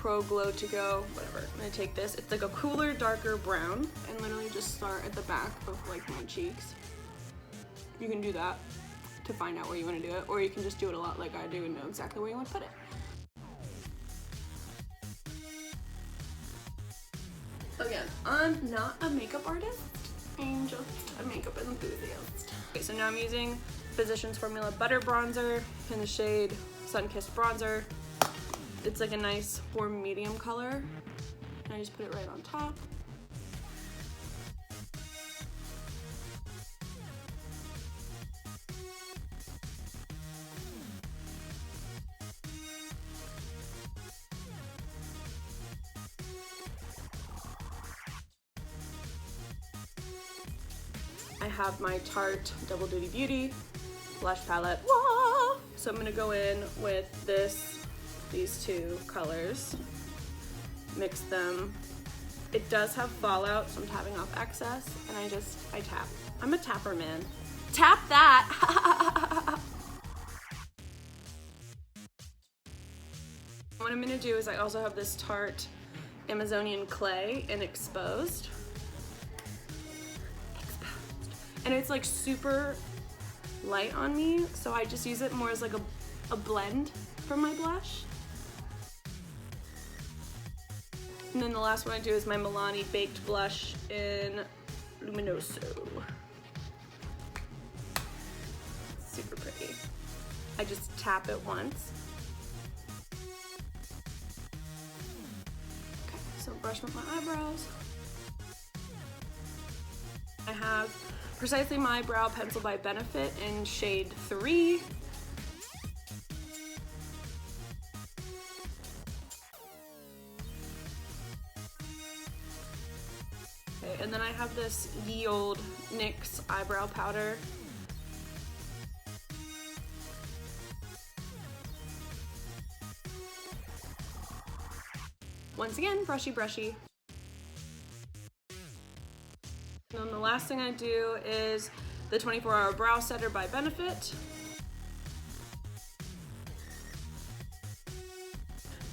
Pro Glow to Go, whatever. I'm gonna take this. It's like a cooler, darker brown, and literally just start at the back of like my cheeks. You can do that to find out where you want to do it, or you can just do it a lot like I do and know exactly where you want to put it. Again, I'm not a makeup artist, I'm just a makeup enthusiast. Okay, so now I'm using Physicians Formula Butter Bronzer in the shade Sun-Kissed Bronzer. It's like a nice warm medium color, and I just put it right on top. I have my Tarte Double Duty Beauty blush palette. Whoa! So I'm gonna go in with these two colors, mix them. It does have fallout, so I'm tapping off excess, and I tap. I'm a tapper, man. Tap that! What I'm gonna do is I also have this Tarte Amazonian Clay in Exposed. And it's like super light on me, so I just use it more as like a blend for my blush. And then the last one I do is my Milani Baked Blush in Luminoso. Super pretty. I just tap it once. Okay, so brush with my eyebrows. I have Precisely My Brow Pencil by Benefit in shade 3. Okay, and then I have this Ye Old NYX eyebrow powder. Once again, brushy brushy. And then the last thing I do is the 24-Hour Brow Setter by Benefit.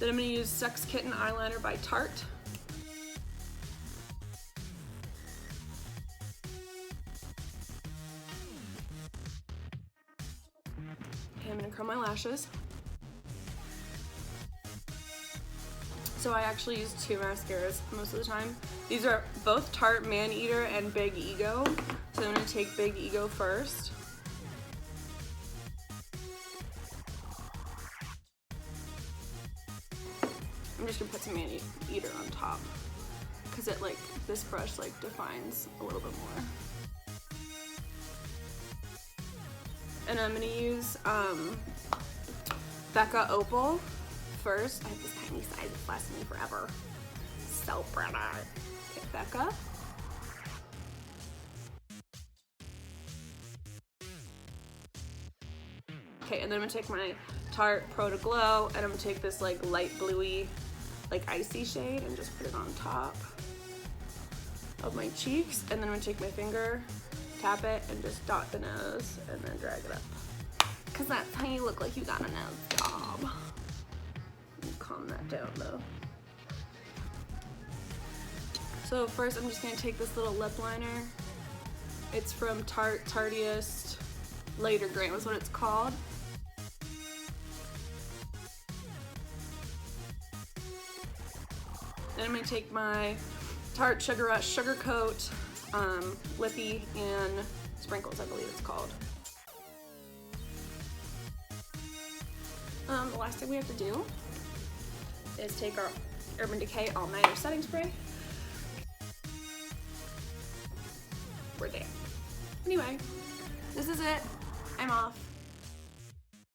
Then I'm going to use Sex Kitten Eyeliner by Tarte. Okay, I'm going to curl my lashes. So I actually use two mascaras most of the time. These are both Tarte Man Eater and Big Ego. So I'm gonna take Big Ego first. I'm just gonna put some Man Eater on top, because it this brush defines a little bit more. And I'm gonna use Becca Opal first. I have this tiny size, it's lasting me forever. So pretty. Okay, Becca. Okay, and then I'm gonna take my Tarte Pro to Glow, and I'm gonna take this light bluey, icy shade, and just put it on top of my cheeks. And then I'm gonna take my finger, tap it, and just dot the nose, and then drag it up. Cause that's how you look like you got a nose job. Calm that down though. So first I'm just gonna take this little lip liner. It's from Tarteist Later Gray was what it's called. Then I'm gonna take my Tarte Sugar Rush Sugar Coat Lippy and Sprinkles, I believe it's called. The last thing we have to do is take our Urban Decay All Nighter Setting Spray. We're there. Anyway, this is it. I'm off.